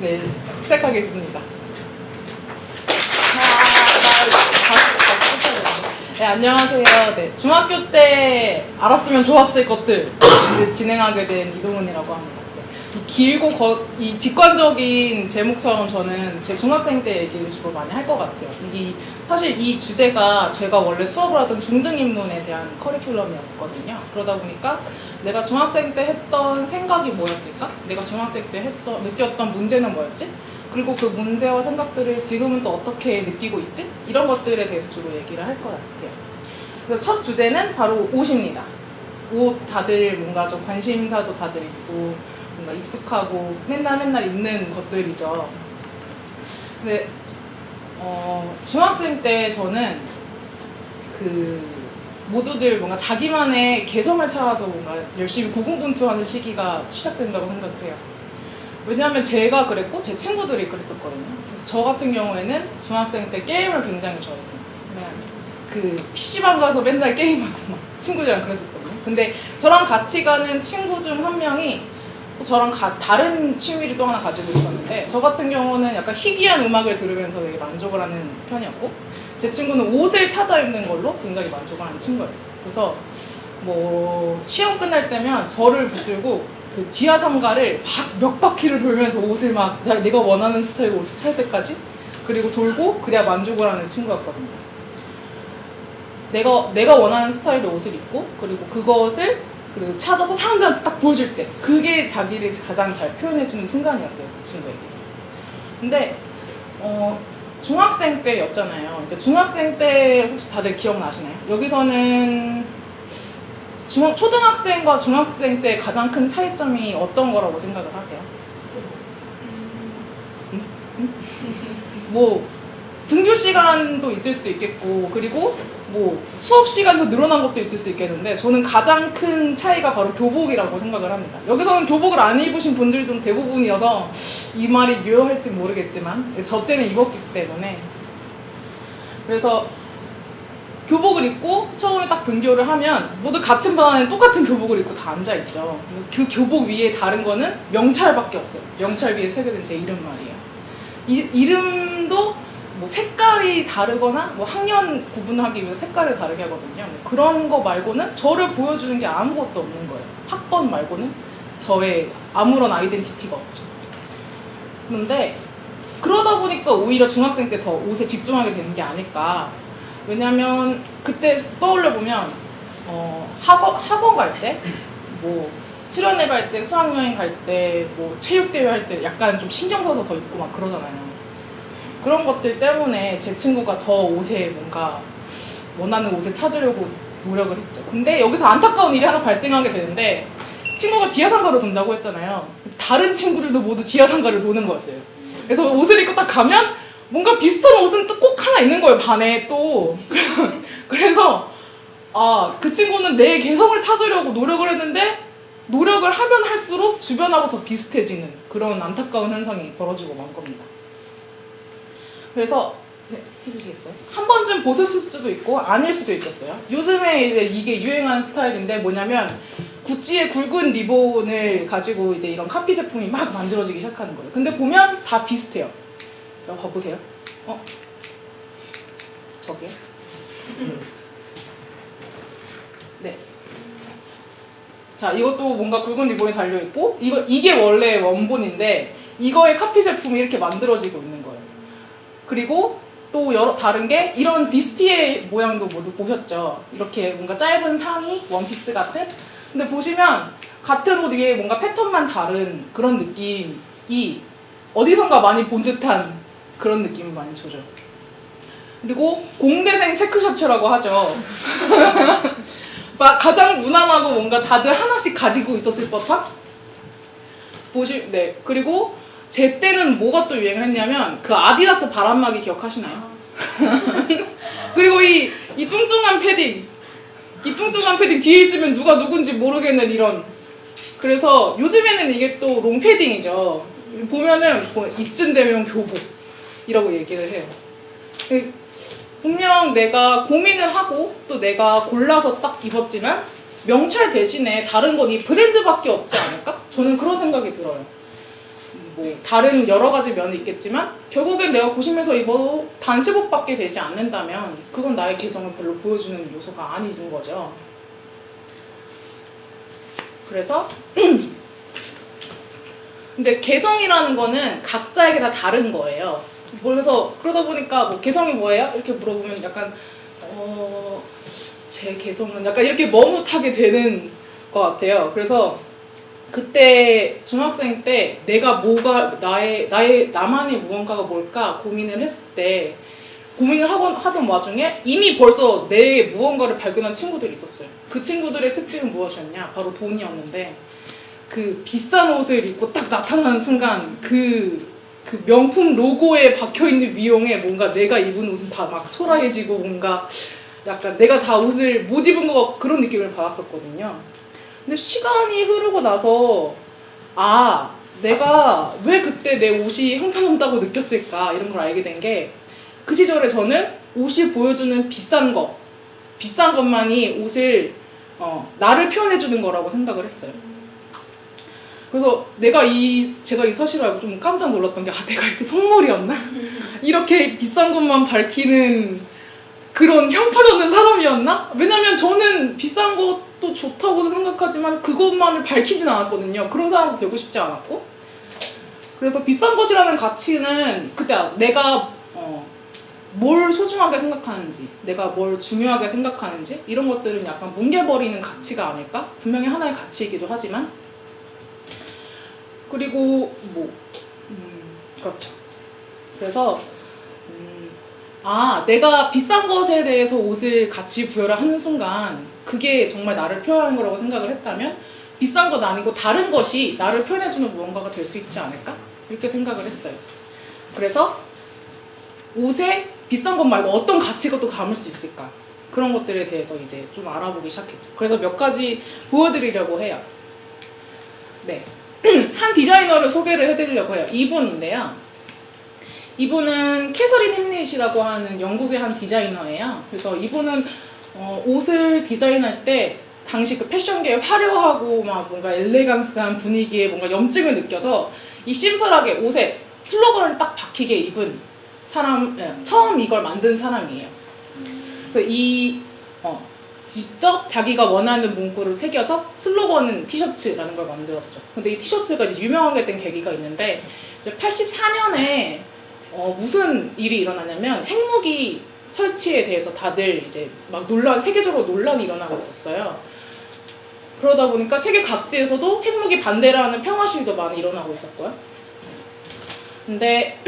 네, 시작하겠습니다. 네, 안녕하세요. 네, 중학교 때 알았으면 좋았을 것들 진행하게 된 이동훈이라고 합니다. 네, 이 길고 이 직관적인 제목처럼 저는 제 중학생 때 얘기를 주로 많이 할 것 같아요. 사실 이 주제가 제가 원래 수업을 하던 중등인문에 대한 커리큘럼이었거든요. 그러다 보니까 내가 중학생 때 했던 생각이 뭐였을까? 내가 중학생 때 느꼈던 문제는 뭐였지? 그리고 그 문제와 생각들을 지금은 또 어떻게 느끼고 있지? 이런 것들에 대해서 주로 얘기를 할 것 같아요. 그래서 첫 주제는 바로 옷입니다. 옷 다들 뭔가 좀 관심사도 다들 있고 뭔가 익숙하고 맨날 입는 것들이죠. 근데 중학생 때 저는 모두들 뭔가 자기만의 개성을 찾아서 뭔가 열심히 고군분투하는 시기가 시작된다고 생각을 해요. 왜냐하면 제가 그랬고 제 친구들이 그랬었거든요. 그래서 저 같은 경우에는 중학생 때 게임을 굉장히 좋아했어요. 그냥 PC방 가서 맨날 게임하고 막 친구들이랑 그랬었거든요. 근데 저랑 같이 가는 친구 중 한 명이 또 저랑 다른 취미를 또 하나 가지고 있었는데, 저 같은 경우는 약간 희귀한 음악을 들으면서 되게 만족을 하는 편이었고, 제 친구는 옷을 찾아 입는 걸로 굉장히 만족을 하는 친구였어요. 그래서 뭐 시험 끝날 때면 저를 붙들고 그 지하 3가를 막 몇 바퀴를 돌면서 옷을 막 내가 원하는 스타일의 옷을 살 때까지 그리고 돌고 그래야 만족을 하는 친구였거든요. 내가 원하는 스타일의 옷을 입고 그리고 그것을 찾아서 사람들한테 딱 보여줄 때 그게 자기를 가장 잘 표현해주는 순간이었어요, 그 친구에게. 근데 중학생 때였잖아요. 이제 중학생 때 혹시 다들 기억나시나요? 여기서는 초등학생과 중학생 때 가장 큰 차이점이 어떤 거라고 생각을 하세요? 뭐 등교 시간도 있을 수 있겠고, 그리고 뭐 수업 시간도 늘어난 것도 있을 수 있겠는데, 저는 가장 큰 차이가 바로 교복이라고 생각을 합니다. 여기서는 교복을 안 입으신 분들도 대부분이어서 이 말이 유효할지 모르겠지만 저 때는 입었기 때문에. 그래서 교복을 입고 처음에 딱 등교를 하면 모두 같은 반 안에 똑같은 교복을 입고 다 앉아있죠. 그 교복 위에 다른 거는 명찰밖에 없어요. 명찰 위에 새겨진 제 이름 말이에요. 이름도 뭐 색깔이 다르거나 뭐 학년 구분하기 위해서 색깔을 다르게 하거든요. 뭐 그런 거 말고는 저를 보여주는 게 아무것도 없는 거예요. 학번 말고는 저의 아무런 아이덴티티가 없죠. 그런데 그러다 보니까 오히려 중학생 때 더 옷에 집중하게 되는 게 아닐까. 왜냐면 그때 떠올려보면 학원 갈 때, 뭐 수련회 갈 때, 수학여행 갈 때, 뭐 체육대회 할 때 약간 좀 신경 써서 더 입고 막 그러잖아요. 그런 것들 때문에 제 친구가 더 옷에 뭔가 원하는 옷을 찾으려고 노력을 했죠. 근데 여기서 안타까운 일이 하나 발생하게 되는데, 친구가 지하상가로 돈다고 했잖아요. 다른 친구들도 모두 지하상가를 도는 것 같아요. 그래서 옷을 입고 딱 가면 뭔가 비슷한 옷은 또 꼭 하나 있는 거예요, 반에 또. 그래서 그 친구는 내 개성을 찾으려고 노력을 했는데, 노력을 하면 할수록 주변하고 더 비슷해지는 그런 안타까운 현상이 벌어지고 만 겁니다. 그래서 해주시겠어요? 한 번쯤 보셨을 수도 있고 아닐 수도 있겠어요. 요즘에 이게 유행하는 스타일인데 뭐냐면, 구찌의 굵은 리본을 가지고 이제 이런 카피 제품이 막 만들어지기 시작하는 거예요. 근데 보면 다 비슷해요. 자, 봐보세요. 저기요? 네. 자, 이것도 뭔가 굵은 리본이 달려있고, 이게 원래 원본인데 이거의 카피 제품이 이렇게 만들어지고 있는 거예요. 그리고 또 다른 게, 이런 비스티의 모양도 모두 보셨죠? 이렇게 뭔가 짧은 상의, 원피스 같은? 근데 보시면 같은 옷 위에 뭔가 패턴만 다른 그런 느낌이 어디선가 많이 본 듯한 그런 느낌을 많이 주죠. 그리고 공대생 체크셔츠라고 하죠. 가장 무난하고 뭔가 다들 하나씩 가지고 있었을 법한? 네. 그리고 제 때는 뭐가 또 유행을 했냐면 그 아디다스 바람막이 기억하시나요? 그리고 이 뚱뚱한 패딩, 이 뚱뚱한 패딩 뒤에 있으면 누가 누군지 모르겠는 이런. 그래서 요즘에는 이게 또 롱패딩이죠. 보면은 뭐 이쯤 되면 교복이라고 얘기를 해요. 분명 내가 고민을 하고 또 내가 골라서 딱 입었지만 명찰 대신에 다른 건 이 브랜드밖에 없지 않을까? 저는 그런 생각이 들어요. 뭐 다른 여러 가지 면이 있겠지만 결국엔 내가 고심해서 입어도 단체복밖에 되지 않는다면 그건 나의 개성을 별로 보여주는 요소가 아닌 거죠. 그래서 근데 개성이라는 거는 각자에게 다 다른 거예요. 그래서 그러다 보니까 뭐 개성이 뭐예요? 이렇게 물어보면 약간 제 개성은 약간 이렇게 머뭇하게 되는 것 같아요. 그래서 그때 중학생 때 내가 뭐가 나만의 무언가가 뭘까 고민을 했을 때 고민을 하던 와중에 이미 벌써 내 무언가를 발견한 친구들이 있었어요. 그 친구들의 특징은 무엇이었냐? 바로 돈이었는데 그 비싼 옷을 입고 딱 나타나는 순간 그 명품 로고에 박혀있는 미용에 뭔가 내가 입은 옷은 다 막 초라해지고 뭔가 약간 내가 다 옷을 못 입은 것 그런 느낌을 받았었거든요. 근데 시간이 흐르고 나서 내가 왜 그때 내 옷이 형편없다고 느꼈을까 이런 걸 알게 된 게 그 시절에 저는 옷이 보여주는 비싼 것만이 옷을 나를 표현해주는 거라고 생각을 했어요. 그래서 제가 이 사실을 알고 좀 깜짝 놀랐던 게 내가 이렇게 속물이었나? 이렇게 비싼 것만 밝히는 그런 형편없는 사람이었나? 왜냐면 저는 비싼 것도 좋다고 생각하지만 그것만을 밝히진 않았거든요. 그런 사람도 되고 싶지 않았고. 그래서 비싼 것이라는 가치는 그때 알았죠. 내가 뭘 소중하게 생각하는지, 내가 뭘 중요하게 생각하는지 이런 것들은 약간 뭉개버리는 가치가 아닐까? 분명히 하나의 가치이기도 하지만 그리고 그렇죠. 그래서 내가 비싼 것에 대해서 옷을 가치 부여를 하는 순간 그게 정말 나를 표현하는 거라고 생각을 했다면 비싼 것 아니고 다른 것이 나를 표현해주는 무언가가 될 수 있지 않을까? 이렇게 생각을 했어요. 그래서 옷에 비싼 것 말고 어떤 가치가 또 담을 수 있을까? 그런 것들에 대해서 이제 좀 알아보기 시작했죠. 그래서 몇 가지 보여드리려고 해요. 네. 한 디자이너를 소개를 해드리려고 해요. 이분인데요. 이분은 캐서린 햄릿이라고 하는 영국의 한 디자이너예요. 그래서 이분은 옷을 디자인할 때 당시 그 패션계의 화려하고 막 뭔가 엘레강스한 분위기에 뭔가 염증을 느껴서 이 심플하게 옷에 슬로건을 딱 박히게 입은 처음 이걸 만든 사람이에요. 그래서 직접 자기가 원하는 문구를 새겨서 슬로건은 티셔츠라는 걸 만들었죠. 근데 이 티셔츠가 이제 유명하게 된 계기가 있는데 이제 84년에 무슨 일이 일어나냐면 핵무기 설치에 대해서 다들 이제 막 세계적으로 논란이 일어나고 있었어요. 그러다 보니까 세계 각지에서도 핵무기 반대라는 평화 시위도 많이 일어나고 있었고요. 근데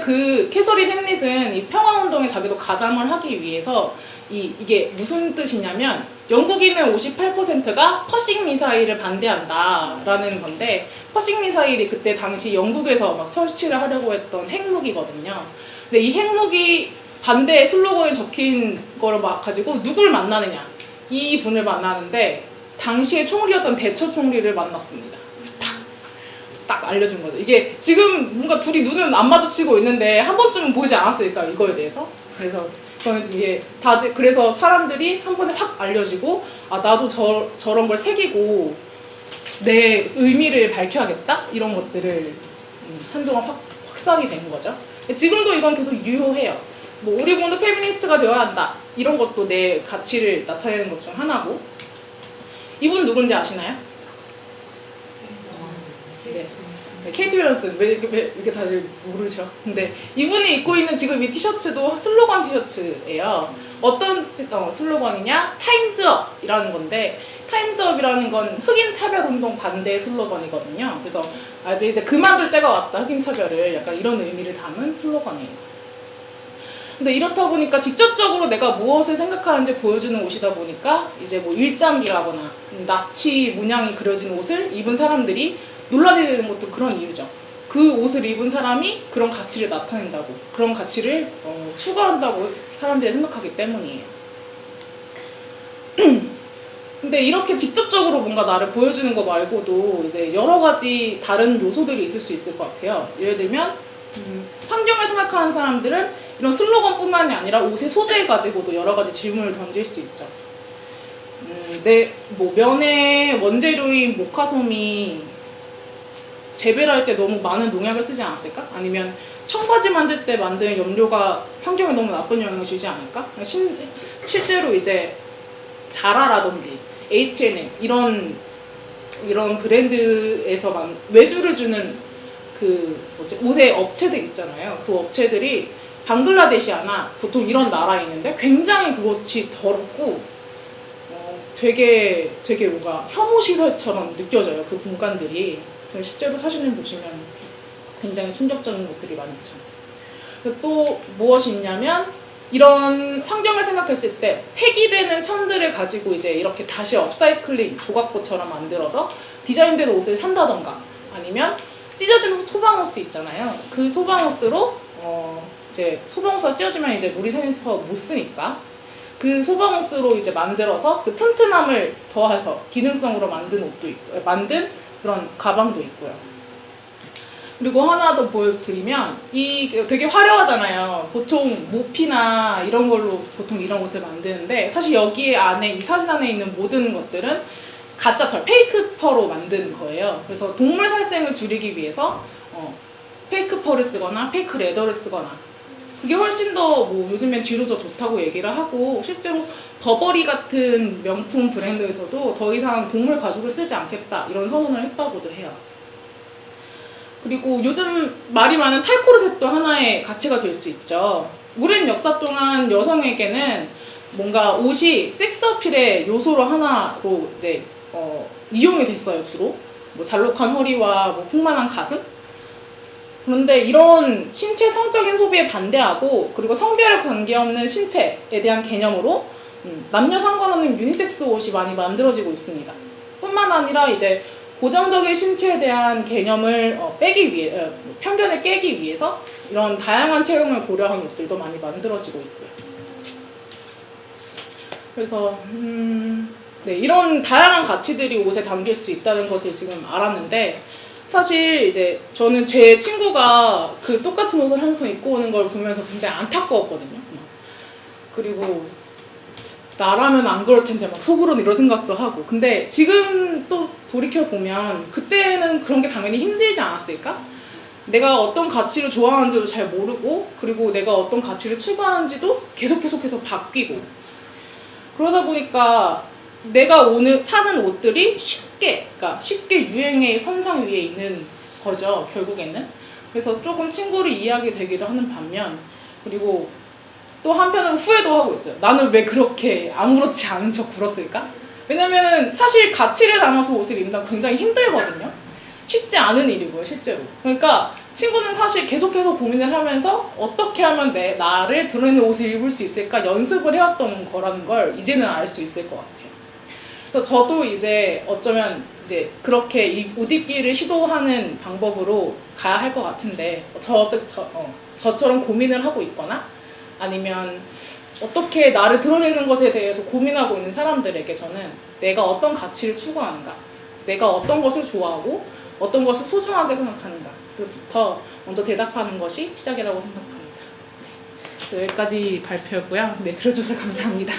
그 캐서린 햄릿은 이 평화운동에 자기도 가담을 하기 위해서 이게 무슨 뜻이냐면 영국인의 58%가 퍼싱 미사일을 반대한다라는 건데 퍼싱 미사일이 그때 당시 영국에서 막 설치를 하려고 했던 핵무기거든요. 근데 이 핵무기 반대 슬로건에 적힌 거를 막 가지고 누굴 만나느냐 이 분을 만나는데 당시의 총리였던 대처 총리를 만났습니다. 그래서 딱 알려준 거죠. 이게 지금 뭔가 둘이 눈은 안 마주치고 있는데 한 번쯤은 보지 않았을까 이거에 대해서. 그래서 저는 이게 그래서 사람들이 한 번에 확 알려지고 나도 저런 걸 새기고 내 의미를 밝혀야겠다 이런 것들을 한동안 확산이 된 거죠. 지금도 이건 계속 유효해요. 뭐 우리 모두 페미니스트가 되어야 한다 이런 것도 내 가치를 나타내는 것 중 하나고. 이분 누군지 아시나요? 네. 케이트 윌런슨 왜 이렇게 다들 모르죠? 근데 이분이 입고 있는 지금 이 티셔츠도 슬로건 티셔츠예요. 어떤 슬로건이냐? 타임스업이라는 건데 타임스업이라는 건 흑인 차별 운동 반대 슬로건이거든요. 그래서 이제 그만둘 때가 왔다 흑인 차별을 약간 이런 의미를 담은 슬로건이에요. 근데 이렇다 보니까 직접적으로 내가 무엇을 생각하는지 보여주는 옷이다 보니까 이제 뭐 일장기라거나 나치 문양이 그려진 옷을 입은 사람들이 논란이 되는 것도 그런 이유죠. 그 옷을 입은 사람이 그런 가치를 나타낸다고, 그런 가치를 추구한다고 사람들이 생각하기 때문이에요. 근데 이렇게 직접적으로 뭔가 나를 보여주는 거 말고도 이제 여러 가지 다른 요소들이 있을 수 있을 것 같아요. 예를 들면 환경을 생각하는 사람들은 이런 슬로건뿐만이 아니라 옷의 소재 가지고도 여러 가지 질문을 던질 수 있죠. 면의 원재료인 모카솜이 재배를 할 때 너무 많은 농약을 쓰지 않았을까? 아니면 청바지 만들 때 만든 염료가 환경에 너무 나쁜 영향을 주지 않을까? 실제로 이제 자라라든지 H&M 이런 브랜드에서 외주를 주는 옷의 업체들 있잖아요. 그 업체들이 방글라데시아나 보통 이런 나라에 있는데 굉장히 그것이 더럽고 되게 뭔가 혐오 시설처럼 느껴져요. 그 공간들이. 실제로 사진을 보시면 굉장히 충격적인 것들이 많죠. 또 무엇이 있냐면 이런 환경을 생각했을 때 폐기되는 천들을 가지고 이제 이렇게 다시 업사이클링 조각보처럼 만들어서 디자인된 옷을 산다던가 아니면 찢어진 소방호스 있잖아요. 그 소방호스로 이제 소방호스가 찢어지면 이제 물이 새서 못 쓰니까 그 소방호스로 이제 만들어서 그 튼튼함을 더해서 기능성으로 만든 그런 가방도 있고요. 그리고 하나 더 보여드리면 이 되게 화려하잖아요. 보통 모피나 이런 걸로 보통 이런 옷을 만드는데 사실 여기 안에 이 사진 안에 있는 모든 것들은 가짜 털, 페이크 펄로 만든 거예요. 그래서 동물 살생을 줄이기 위해서 페이크 펄을 쓰거나 페이크 레더를 쓰거나 그게 훨씬 더 요즘엔 뒤로 더 좋다고 얘기를 하고 실제로 버버리 같은 명품 브랜드에서도 더 이상 동물 가죽을 쓰지 않겠다 이런 선언을 했다고도 해요. 그리고 요즘 말이 많은 탈코르셋도 하나의 가치가 될 수 있죠. 오랜 역사 동안 여성에게는 뭔가 옷이 섹스 어필의 요소로 하나로 이제 이용이 됐어요. 주로 잘록한 허리와 풍만한 가슴. 그런데 이런 신체 성적인 소비에 반대하고 그리고 성별에 관계없는 신체에 대한 개념으로 남녀 상관없는 유니섹스 옷이 많이 만들어지고 있습니다. 뿐만 아니라 이제 고정적인 신체에 대한 개념을 편견을 깨기 위해서 이런 다양한 체형을 고려한 옷들도 많이 만들어지고 있고요. 그래서 이런 다양한 가치들이 옷에 담길 수 있다는 것을 지금 알았는데 사실 이제 저는 제 친구가 그 똑같은 옷을 항상 입고 오는 걸 보면서 굉장히 안타까웠거든요. 그리고 나라면 안 그럴 텐데 막 속으로는 이런 생각도 하고 근데 지금 또 돌이켜보면 그때는 그런 게 당연히 힘들지 않았을까? 내가 어떤 가치를 좋아하는지도 잘 모르고 그리고 내가 어떤 가치를 추구하는지도 계속해서 바뀌고 그러다 보니까 내가 오늘 사는 옷들이 쉽게 유행의 선상 위에 있는 거죠, 결국에는. 그래서 조금 친구를 이해하게 되기도 하는 반면 그리고 또 한편으로 후회도 하고 있어요. 나는 왜 그렇게 아무렇지 않은 척 굴었을까? 왜냐면은 사실 가치를 담아서 옷을 입는다고 굉장히 힘들거든요. 쉽지 않은 일이고요, 실제로. 그러니까 친구는 사실 계속해서 고민을 하면서 어떻게 하면 나를 드러내는 옷을 입을 수 있을까 연습을 해왔던 거라는 걸 이제는 알 수 있을 것 같아요. 그래서 저도 이제 어쩌면 이제 그렇게 옷 입기를 시도하는 방법으로 가야 할 것 같은데 저처럼 고민을 하고 있거나 아니면 어떻게 나를 드러내는 것에 대해서 고민하고 있는 사람들에게 저는 내가 어떤 가치를 추구하는가, 내가 어떤 것을 좋아하고 어떤 것을 소중하게 생각하는가부터 먼저 대답하는 것이 시작이라고 생각합니다. 여기까지 발표였고요. 들어주셔서 감사합니다.